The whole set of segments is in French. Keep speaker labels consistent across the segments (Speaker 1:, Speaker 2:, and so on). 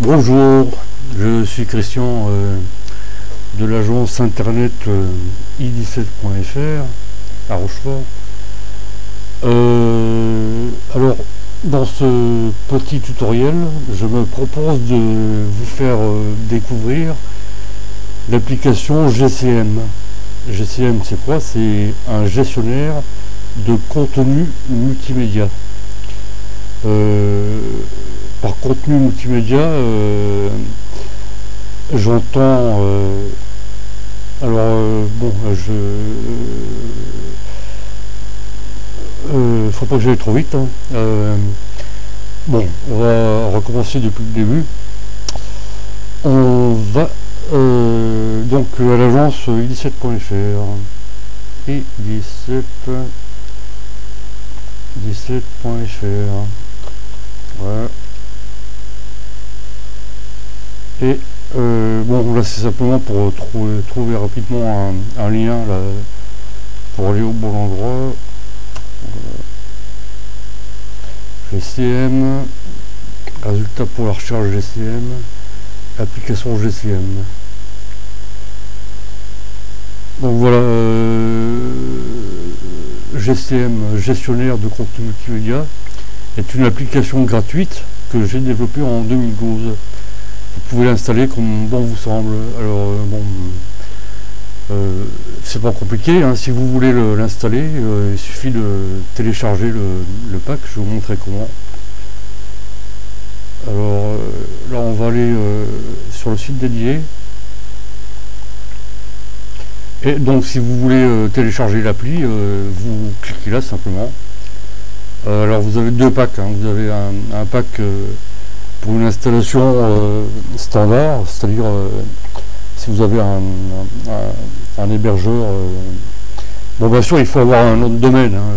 Speaker 1: Bonjour, je suis Christian de l'agence internet i17.fr à Rochefort. Alors, dans ce petit tutoriel, je me propose de vous faire découvrir l'application GCM. GCM, c'est quoi? C'est un gestionnaire de contenu multimédia. Par contenu multimédia, j'entends bon, faut pas que j'aille trop vite, hein. Bon, on va recommencer depuis le début. On va donc à l'agence i17.fr i17.fr. Voilà. Et bon, là c'est simplement pour trouver rapidement un lien là, pour aller au bon endroit. GCM, résultat pour la recherche GCM, application GCM. Donc voilà, GCM, gestionnaire de contenu multimédia, est une application gratuite que j'ai développée en 2012. Vous pouvez l'installer comme bon vous semble. Alors c'est pas compliqué, hein. Si vous voulez l'installer, il suffit de télécharger le pack. Je vais vous montrer comment. Alors là on va aller sur le site dédié, et donc si vous voulez télécharger l'appli, vous cliquez là simplement. Alors vous avez deux packs, hein. Vous avez un pack pour une installation standard, c'est-à-dire si vous avez un hébergeur, bon bien sûr il faut avoir un nom de domaine, hein,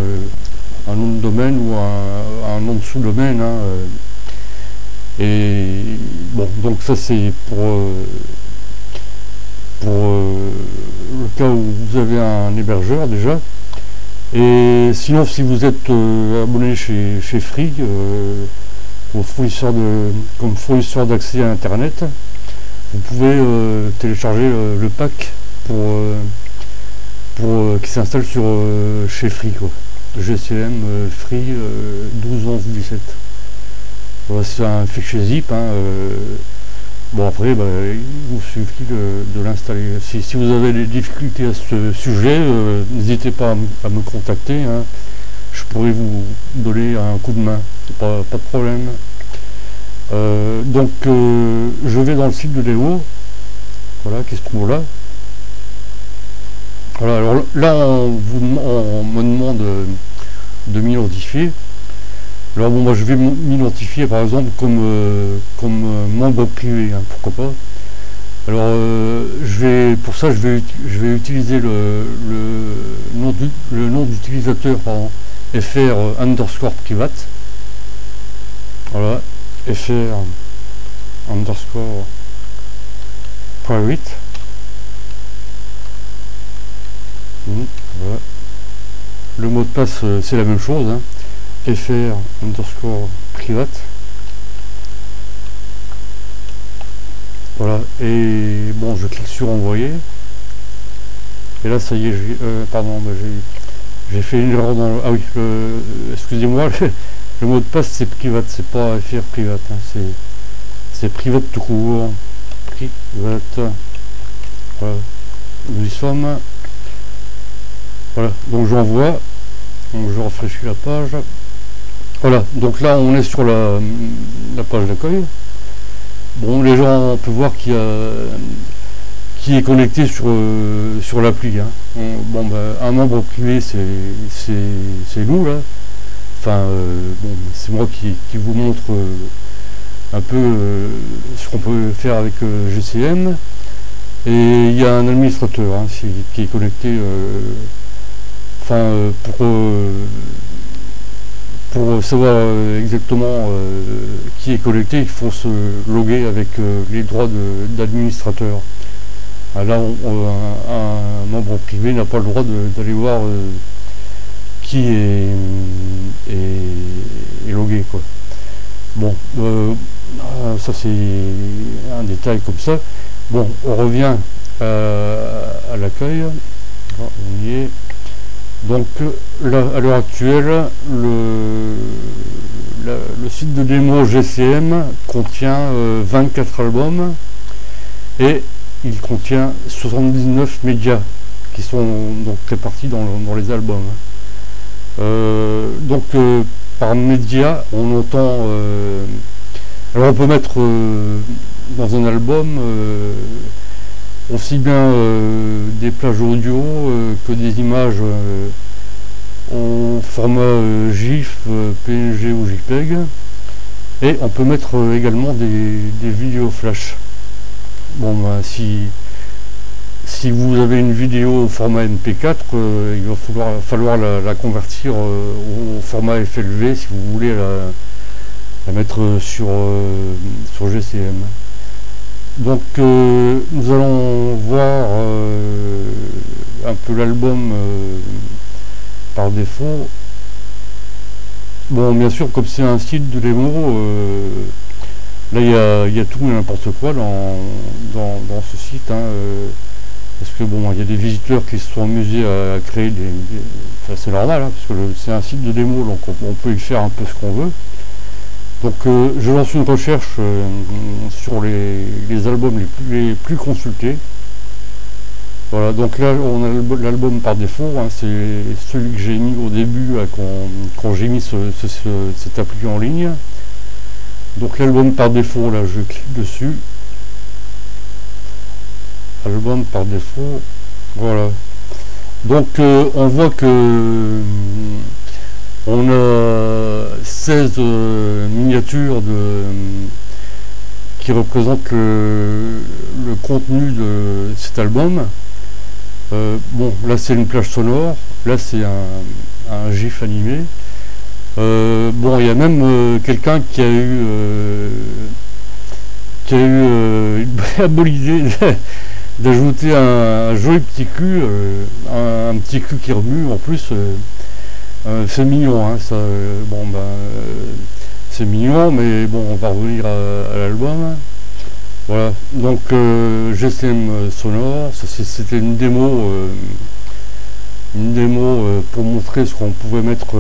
Speaker 1: un nom de domaine ou un nom de sous-domaine, hein, et bon, donc ça c'est pour le cas où vous avez un hébergeur déjà. Et sinon, si vous êtes abonné chez Free, comme fournisseur d'accès à internet, vous pouvez télécharger le pack qui s'installe sur chez Free, quoi. GCM Free 12.11.17. Voilà, c'est un fichier zip, hein, bon après il vous suffit de l'installer. Si vous avez des difficultés à ce sujet, n'hésitez pas à me contacter, hein. Je pourrais vous donner un coup de main, pas de problème. Donc je vais dans le site de Léo, voilà, qui se trouve là. Voilà, alors là on me demande de m'identifier. Alors bon, moi je vais m'identifier par exemple comme membre privé, hein, pourquoi pas. Alors pour ça je vais utiliser le nom d'utilisateur, pardon, fr_private. Voilà, fr_private. Voilà. Le mot de passe c'est la même chose, hein. fr_private. Voilà, et bon, je clique sur envoyer, et là ça y est, pardon, j'ai fait une erreur dans ah oui, excusez-moi, le mot de passe c'est private, c'est pas fr_private, hein, c'est private tout court, private. Voilà, nous y sommes. Voilà, donc j'envoie, donc je rafraîchis la page. Voilà, donc là on est sur la page d'accueil. Bon, les gens, on peut voir qui est connecté sur l'appli, hein. Bon, un membre privé c'est nous là. Enfin bon, c'est moi qui vous montre un peu ce qu'on peut faire avec GCM. Et il y a un administrateur, hein, qui est connecté, enfin pour savoir exactement qui est connecté, il faut se loguer avec les droits d'administrateur. Là, un membre privé n'a pas le droit d'aller voir qui est logué, quoi. Bon, ça c'est un détail comme ça. Bon, on revient à l'accueil. On y est. Donc là, à l'heure actuelle, le site de démo GCM contient 24 albums et il contient 79 médias qui sont donc répartis dans les albums. Donc par média, on entend... alors on peut mettre dans un album aussi bien des plages audio que des images au format GIF, PNG ou JPEG, et on peut mettre également des vidéos flash. Bon ben, si vous avez une vidéo au format MP4, il va falloir la convertir au format FLV si vous voulez la mettre sur GCM. Donc nous allons voir un peu l'album par défaut. Bon, bien sûr, comme c'est un site de démo, là il y a tout et n'importe quoi dans ce site, hein, parce que bon, il y a des visiteurs qui se sont amusés à créer enfin, c'est normal, hein, parce que c'est un site de démo, donc on peut y faire un peu ce qu'on veut. Donc je lance une recherche sur les albums les plus consultés. Voilà, donc là on a l'album par défaut, hein, c'est celui que j'ai mis au début quand j'ai mis cette appli en ligne. Donc l'album par défaut, là je clique dessus. Album par défaut, voilà. Donc on voit que on a 16 miniatures qui représentent le contenu de cet album. Bon, là c'est une plage sonore, là c'est un GIF animé. Bon, il y a même quelqu'un qui a eu une bonne idée d'ajouter un joli petit cul, un petit cul qui remue en plus. C'est mignon, hein, ça. Bon, ben, c'est mignon, mais bon, on va revenir à l'album. Voilà, donc GCM sonore, c'était une démo pour montrer ce qu'on pouvait mettre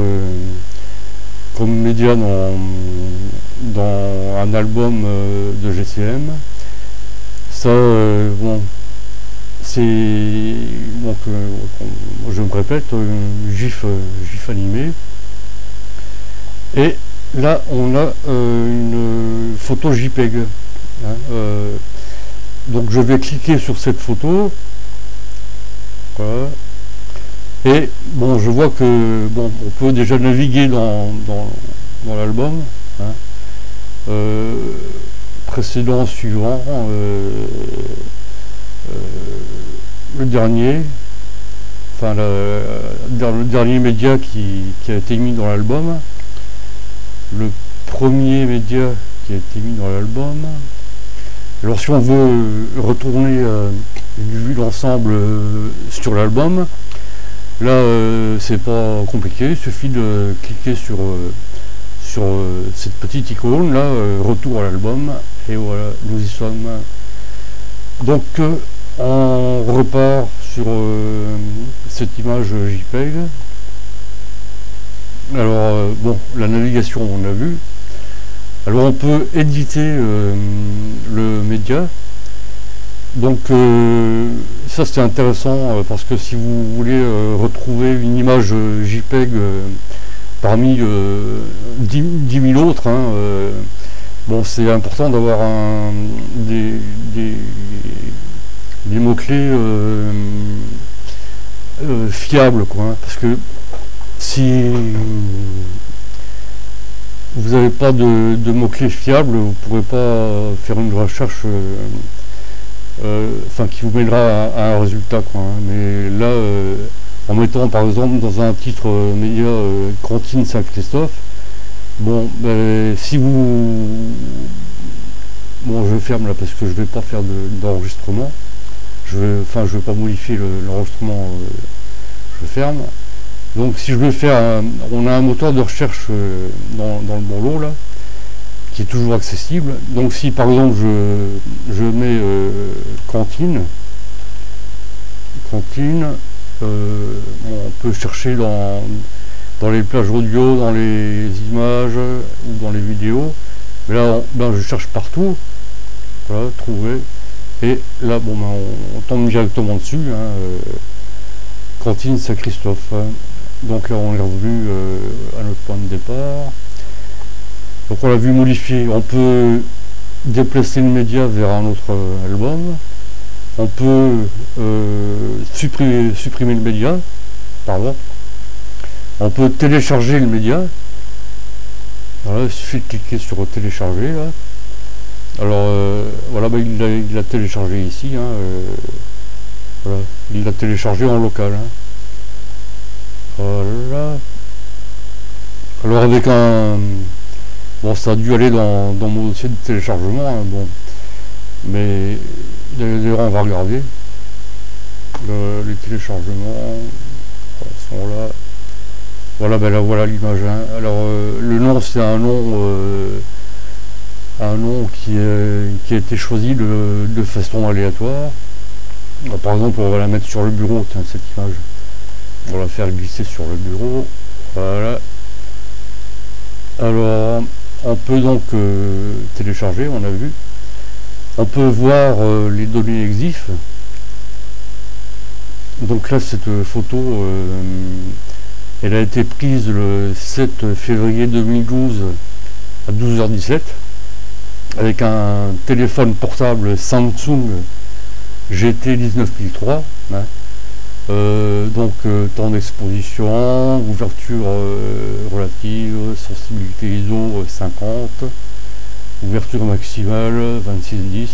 Speaker 1: comme média dans un album de GCM. Ça, bon, c'est donc je me répète, GIF animé, et là on a une photo JPEG, hein, donc je vais cliquer sur cette photo, voilà, et bon, je vois que bon, on peut déjà naviguer dans l'album, hein, précédent, suivant, le dernier, enfin le dernier média qui a été mis dans l'album, le premier média qui a été mis dans l'album. Alors si on veut retourner une vue d'ensemble sur l'album, là c'est pas compliqué, il suffit de cliquer sur cette petite icône là, retour à l'album, et voilà, nous y sommes. Donc on repart sur cette image JPEG. Alors bon, la navigation on a vu. Alors on peut éditer le média. Donc ça c'est intéressant parce que si vous voulez retrouver une image JPEG parmi 10 000 autres, hein, bon, c'est important d'avoir des mots-clés fiables, quoi, hein, parce que si vous n'avez pas de mots-clés fiables, vous ne pourrez pas faire une recherche enfin, qui vous mènera à un résultat, quoi, hein. Mais là, en mettant par exemple dans un titre média Cantine Saint-Christophe, bon, ben, si vous... Bon, je ferme là parce que je vais pas faire d'enregistrement. Je vais pas modifier l'enregistrement, je ferme. Donc si je veux faire, on a un moteur de recherche dans le bon lot là, qui est toujours accessible. Donc si par exemple je mets cantine, bon, on peut chercher dans les plages audio, dans les images ou dans les vidéos, mais là je cherche partout, voilà, trouver, et là bon ben, on tombe directement dessus, hein, cantine Saint-Christophe. Donc là on est revenu à notre point de départ. Donc on l'a vu modifier, on peut déplacer le média vers un autre album, on peut supprimer le média, pardon, on peut télécharger le média. Voilà, il suffit de cliquer sur télécharger là. Alors voilà, bah, il l'a téléchargé ici, hein, voilà, il l'a téléchargé en local, hein. Voilà. Alors avec un... Bon, ça a dû aller dans mon dossier de téléchargement, hein, bon. Mais d'ailleurs on va regarder. Les téléchargements sont là. Voilà, ben là voilà l'image, hein. Alors le nom c'est un nom qui a été choisi de façon aléatoire. Alors, par exemple on va la mettre sur le bureau, tiens, cette image. On va la faire glisser sur le bureau. Voilà. Alors on peut donc télécharger, on a vu. On peut voir les données EXIF. Donc là cette photo elle a été prise le 7 février 2012 à 12h17 avec un téléphone portable Samsung GT 19003, hein. Donc temps d'exposition, ouverture relative, sensibilité ISO 50, ouverture maximale 2610,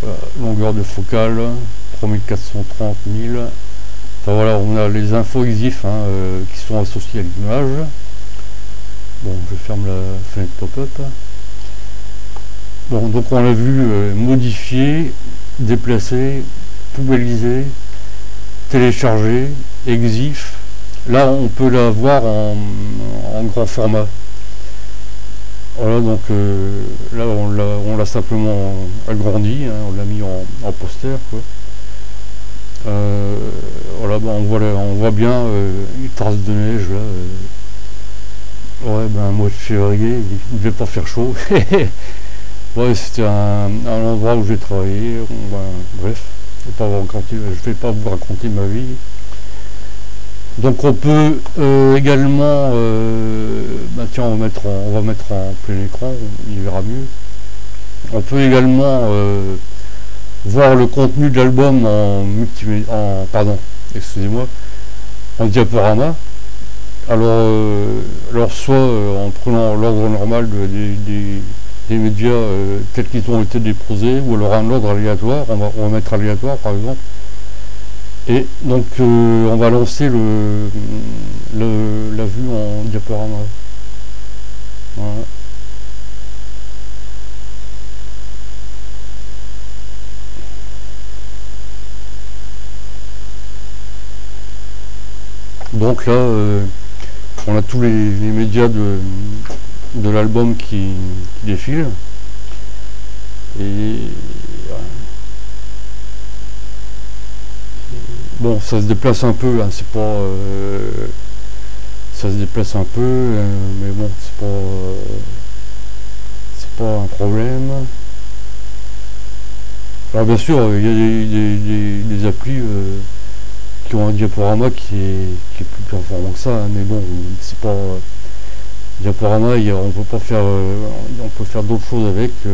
Speaker 1: voilà, longueur de focale 3430 000. Enfin voilà, on a les infos EXIF, hein, qui sont associées à l'image. Bon, je ferme la fenêtre pop-up. Bon, donc on l'a vu modifier, déplacer, poubelliser, télécharger, EXIF. Là on peut la voir en grand format. Voilà, donc là on l'a simplement agrandi, hein, on l'a mis en poster, quoi. Voilà, ben on voit bien une trace de neige là. Ouais, ben mois de février, il ne devait pas faire chaud. Ouais, c'était un endroit où j'ai travaillé. Ben, bref, je vais pas vous raconter ma vie. Donc on peut également, ben tiens, on va mettre en plein écran, il verra mieux. On peut également voir le contenu de l'album en diaporama. Alors soit en prenant l'ordre normal des médias tels qu'ils ont été déposés, ou alors un ordre aléatoire, on va mettre aléatoire par exemple. Et donc on va lancer la vue en diaporama. Voilà. Donc là on a tous les médias de l'album qui défilent. Et bon, ça se déplace un peu, hein, c'est pas ça se déplace un peu, mais bon, c'est pas un problème. Alors bien sûr il y a des applis qui ont un diaporama qui est plus performant que ça, hein, mais bon, c'est pas diaporama, on peut pas faire on peut faire d'autres choses avec que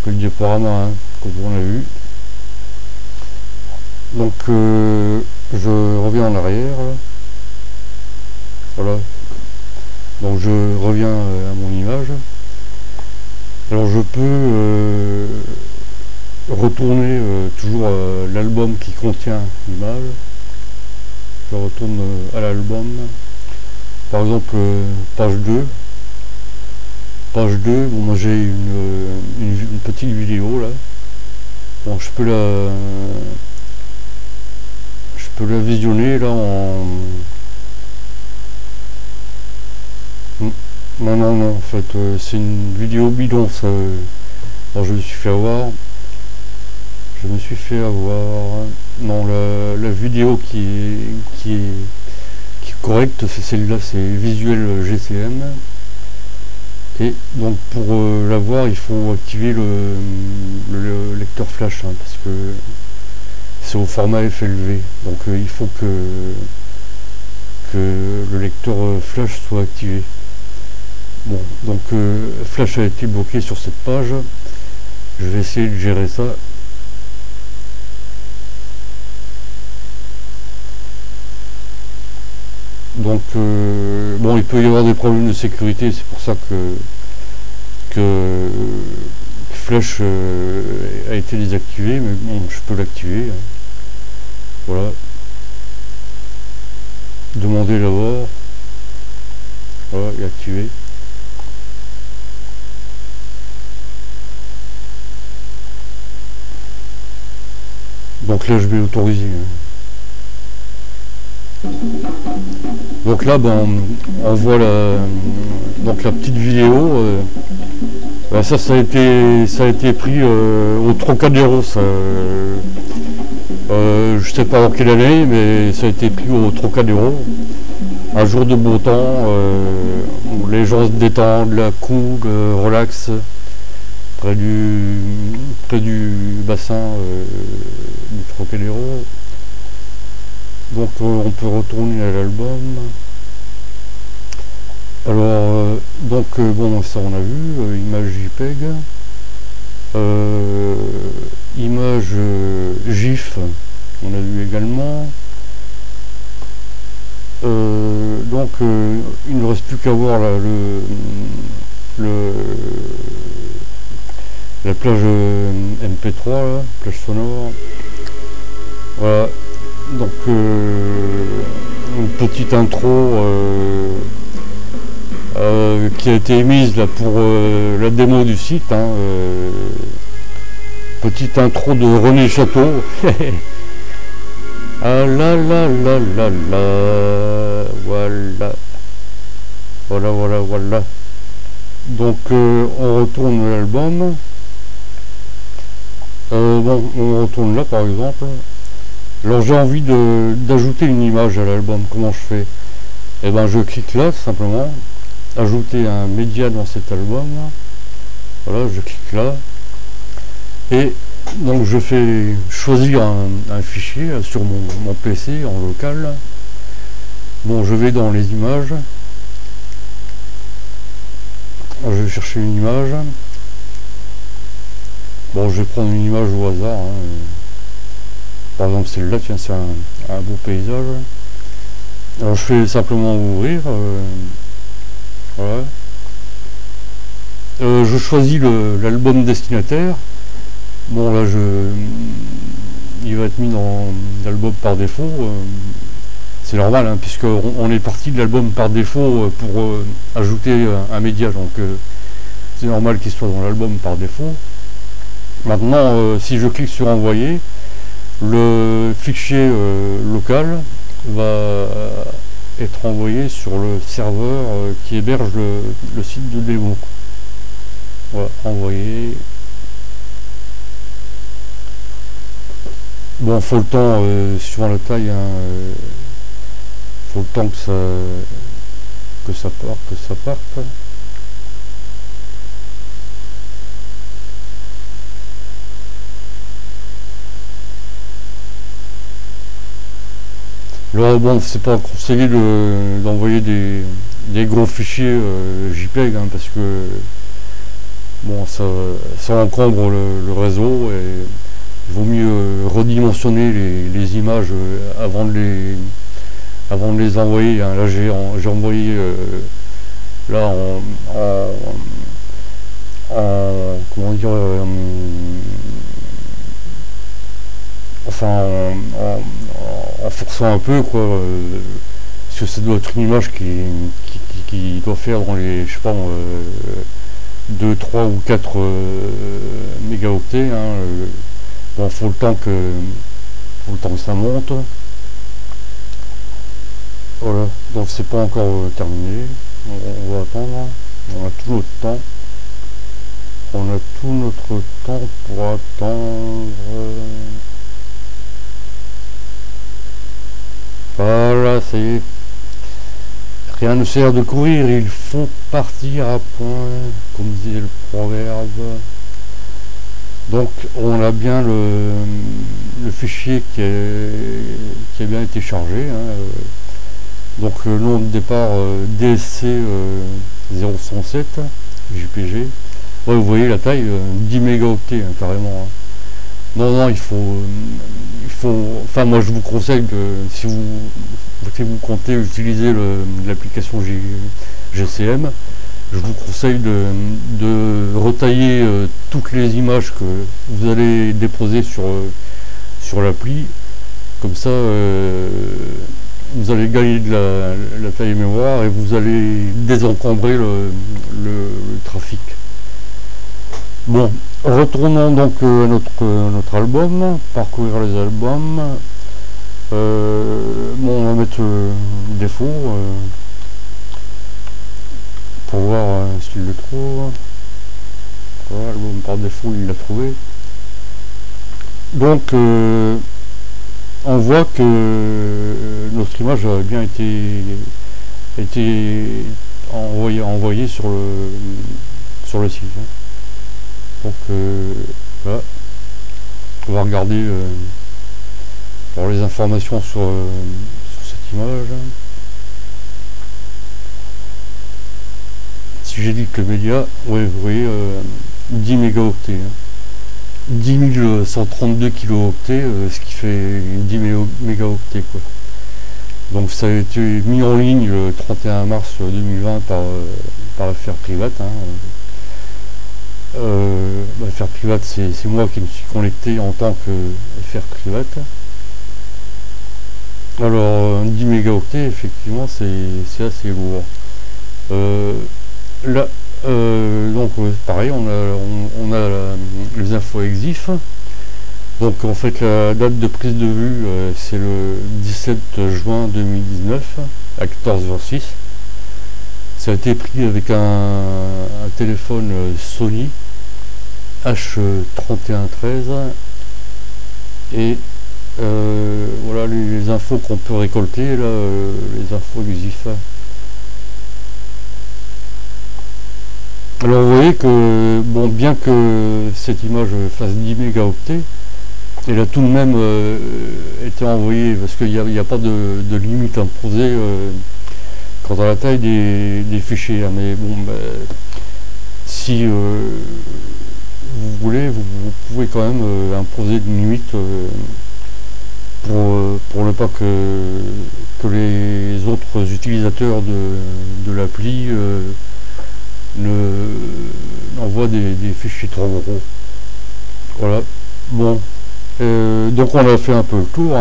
Speaker 1: le diaporama, hein, comme on a vu. Donc je reviens en arrière, voilà, donc je reviens à mon image. Alors je peux retourner toujours l'album qui contient l'image. Je retourne à l'album, par exemple page 2. Page 2, bon, moi j'ai une petite vidéo là. Bon, je peux la visionner là Non, non, non, en fait, c'est une vidéo bidon, ça. Alors, je me suis fait avoir. Je me suis fait avoir. Non, la vidéo qui est correcte, c'est celle-là, c'est Visuel GCM. Et donc, pour la voir, il faut activer le lecteur flash, hein, parce que c'est au format FLV. Donc, il faut que le lecteur flash soit activé. Bon, donc flash a été bloqué sur cette page. Je vais essayer de gérer ça. Donc bon, il peut y avoir des problèmes de sécurité, c'est pour ça que flash a été désactivé, mais bon, je peux l'activer. Voilà. Demander d'abord. Voilà, et activer. Donc là je vais autoriser. Donc là ben, on voit donc la petite vidéo. Ben ça a été pris au Trocadéro. Ça, je sais pas en quelle année, mais ça a été pris au Trocadéro. Un jour de beau temps, où les gens se détendent, la cool, relax, près du bassin du Trocadéro. Donc on peut retourner à l'album. Alors donc bon, ça on a vu, image JPEG, image GIF, on a vu également. Donc il ne reste plus qu'à voir là, la plage MP3, là, plage sonore. Voilà. Donc une petite intro qui a été émise là pour la démo du site, hein, petite intro de René Château. Ah là là là là là, voilà, voilà. Donc on retourne l'album. Bon, on retourne là par exemple. Alors j'ai envie d'ajouter une image à l'album. Comment je fais? Eh ben je clique là tout simplement, ajouter un média dans cet album. Voilà, je clique là et donc je fais choisir un fichier sur mon PC en local. Bon, je vais dans les images, je vais chercher une image. Bon, je vais prendre une image au hasard, hein. Par exemple celle-là, tiens, c'est un beau paysage. Alors je fais simplement ouvrir, voilà. Je choisis l'album destinataire. Bon là il va être mis dans l'album par défaut. C'est normal, hein, puisqu'on est parti de l'album par défaut pour ajouter un média, donc c'est normal qu'il soit dans l'album par défaut. Maintenant si je clique sur envoyer, le fichier local va être envoyé sur le serveur qui héberge le site de démo. Voilà, envoyer. Bon, faut le temps, suivant la taille, hein, faut le temps que ça parte. Là, bon, c'est pas conseillé d'envoyer des gros fichiers JPEG, hein, parce que bon, ça encombre le réseau et il vaut mieux redimensionner les images avant de les envoyer, hein. Là j'ai envoyé là comment dire, enfin en forçant un peu, quoi, parce que ça doit être une image qui doit faire dans les, je sais pas, 2, 3 ou 4 mégaoctets, hein. Bon, faut le temps que ça monte. Voilà, donc c'est pas encore terminé, on va attendre. On a tout notre temps. On a tout notre temps pour attendre. Voilà, ça y est. Rien ne sert de courir, il faut partir à point, comme disait le proverbe. Donc on a bien le fichier qui a bien été chargé. Donc le nom de départ DSC 007 JPG. Ouais, vous voyez la taille, 10 mégaoctets carrément. Non, il faut, enfin moi je vous conseille que si vous comptez utiliser l'application GCM, je vous conseille de retailler toutes les images que vous allez déposer sur l'appli. Comme ça, vous allez gagner de la taille mémoire et vous allez désencombrer le trafic. Bon, retournons donc à notre album, parcourir les albums. Bon, on va mettre défaut pour voir s'il le trouve. Voilà, l'album par défaut, il l'a trouvé. Donc, on voit que notre image a bien été envoyée sur le site. Donc voilà, on va regarder pour les informations sur cette image. Si j'édite le média, ouais, vous voyez 10 mégaoctets, 10 132 kilooctets, ce qui fait 10 mégaoctets quoi. Donc ça a été mis en ligne le 31 mars 2020 par FR Private. FR Private, c'est moi qui me suis connecté en tant que FR Private. Alors 10 mégaoctets, effectivement, c'est assez lourd. Là, donc pareil, on a les infos EXIF. Donc en fait la date de prise de vue c'est le 17 juin 2019 à 14h06. Ça a été pris avec un téléphone Sony H3113 et voilà les infos qu'on peut récolter là, les infos EXIF. Alors vous voyez que bon, bien que cette image fasse 10 mégaoctets, elle a tout de même été envoyée parce qu'il n'y a pas de limite imposée quant à la taille des fichiers. Mais bon, si vous voulez, vous pouvez quand même imposer une limite pour ne pas que les autres utilisateurs de l'appli envoient des fichiers trop gros. Voilà. Bon. Donc on a fait un peu le tour.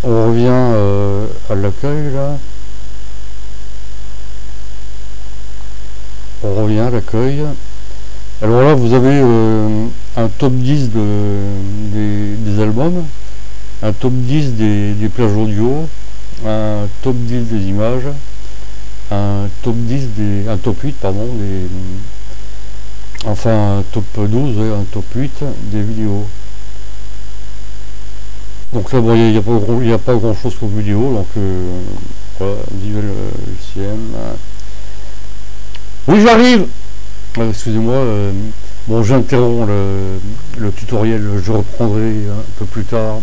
Speaker 1: On revient à l'accueil là. On revient à l'accueil. Alors là vous avez un top 10 des albums, un top 10 des plages audio, un top 10 des images, un top 8 pardon enfin un top 12, ouais, un top 8 des vidéos. Donc là bon, il n'y a pas grand chose comme vidéo, donc voilà, visuel LCM. Oui, j'arrive. Excusez-moi, bon, j'interromps le tutoriel, je reprendrai un peu plus tard.